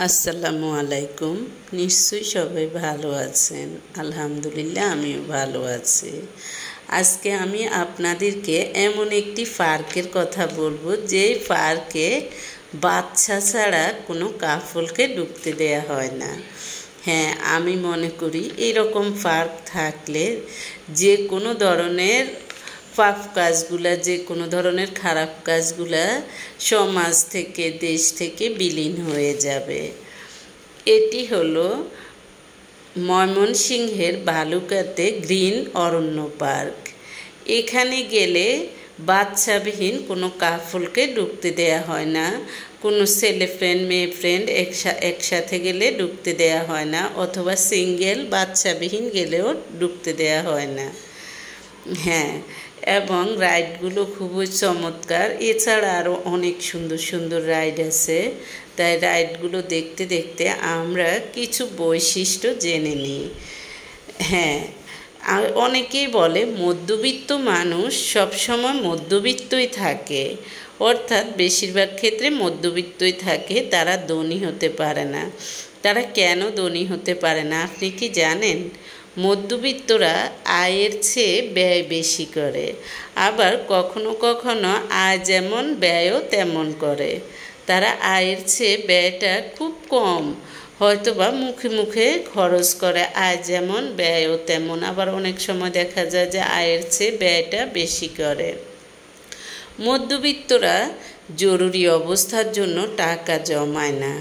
আসসালামু আলাইকুম। নিশ্চয়ই সবাই ভালো আছেন। আলহামদুলিল্লাহ আমিও ভালো আছি। আজকে আমি আপনাদেরকে এমন একটি পার্কের কথা বলবো, যেই পার্কে বাচ্চা ছাড়া কোনো কাপলকে ঢুকতে দেয়া হয় না। হ্যাঁ, আমি মনে করি এরকম পার্ক থাকলে যে কোনো ধরনের পাপ কাজগুলা, যে কোনো ধরনের খারাপ কাজগুলা সমাজ থেকে, দেশ থেকে বিলীন হয়ে যাবে। এটি হলো ময়মনসিংহের ভালুকাতে গ্রিন অরণ্য পার্ক। এখানে গেলে বাচ্চাবিহীন কোনো কাপলকে ঢুকতে দেয়া হয় না। কোনো ছেলে ফ্রেন্ড মেয়ে ফ্রেন্ড একসাথে গেলে ঢুকতে দেয়া হয় না, অথবা সিঙ্গেল বাচ্চাবিহীন গেলেও ঢুকতে দেয়া হয় না। হ্যাঁ, এবং রাইডগুলো খুবই চমৎকার। এছাড়া আরও অনেক সুন্দর সুন্দর রাইড আছে। তাই রাইডগুলো দেখতে দেখতে আমরা কিছু বৈশিষ্ট্য জেনে নিই। হ্যাঁ, অনেকেই বলে মধ্যবিত্ত মানুষ সবসময় মধ্যবিত্তই থাকে, অর্থাৎ বেশিরভাগ ক্ষেত্রে মধ্যবিত্তই থাকে, তারা ধনী হতে পারে না। তারা কেন ধনী হতে পারে না আপনি কি জানেন? মধ্যবিত্তরা আয়ের চেয়ে ব্যয় বেশি করে, আবার কখনো কখনো আয় যেমন ব্যয়ও তেমন করে। তারা আয়ের চেয়ে ব্যয়টা খুব কম, হয়তোবা মুখে মুখে খরচ করে, আয় যেমন ব্যয়ও তেমন। আবার অনেক সময় দেখা যায় যে আয়ের চেয়ে ব্যয়টা বেশি করে। মধ্যবিত্তরা জরুরি অবস্থার জন্য টাকা জমায় না,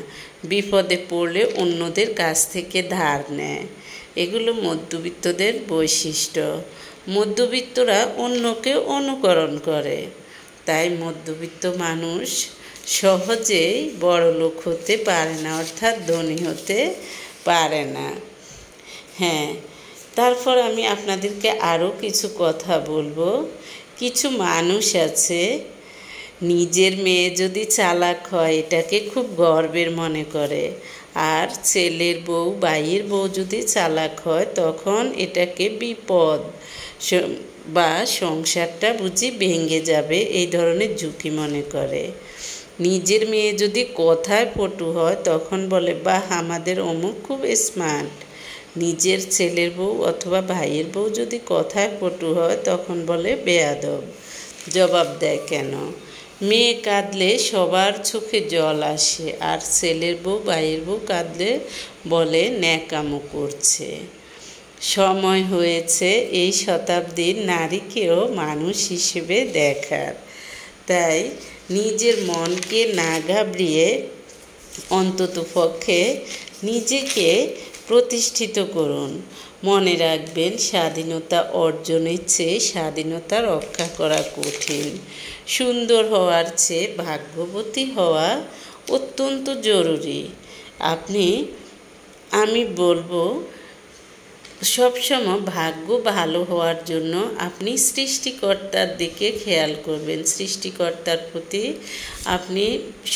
বিপদে পড়লে অন্যদের কাছ থেকে ধার নেয়। এগুলো মধ্যবিত্তদের বৈশিষ্ট্য। মধ্যবিত্তরা অন্যকে অনুকরণ করে, তাই মধ্যবিত্ত মানুষ সহজেই বড়লোক হতে পারে না, অর্থাৎ ধনী হতে পারে না। হ্যাঁ, তারপর আমি আপনাদেরকে আরও কিছু কথা বলবো। কিছু মানুষ আছে, নিজের মেয়ে যদি চালাক হয় এটাকে খুব গর্বের মনে করে, আর ছেলের বউ ভাইয়ের বউ যদি চালাক হয় তখন এটাকে বিপদ বা সংসারটা বুঝি ভেঙে যাবে, এই ধরনের ঝুঁকি মনে করে। নিজের মেয়ে যদি কথায় পটু হয় তখন বলে, বাহ, আমাদের অমুক খুব স্মার্ট। নিজের ছেলের বউ অথবা ভাইয়ের বউ যদি কথায় পটু হয় তখন বলে বেয়াদব। জবাব দেয় কেন? মেয়ে কাঁদলে সবার চোখে জল আসে, আর ছেলের বউ ভাইয়ের বউ কাঁদলে বলে ন্যাকামো করছে। সময় হয়েছে এই শতাব্দীর নারীকেও মানুষ হিসেবে দেখার। তাই নিজের মনকে না ঘাবড়িয়ে অন্ততপক্ষে নিজেকে প্রতিষ্ঠিত করুন। মনে রাখবেন, স্বাধীনতা অর্জনের চেয়ে স্বাধীনতা রক্ষা করা কঠিন। সুন্দর হওয়ার চেয়ে ভাগ্যবতী হওয়া অত্যন্ত জরুরি। আমি বলবো, সবসময় ভাগ্য ভালো হওয়ার জন্য আপনি সৃষ্টিকর্তার দিকে খেয়াল করবেন, সৃষ্টিকর্তার প্রতি আপনি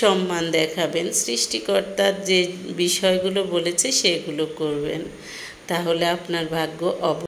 সম্মান দেখাবেন, সৃষ্টিকর্তার যে বিষয়গুলো বলেছে সেগুলো করবেন, তাহলে আপনার ভাগ্য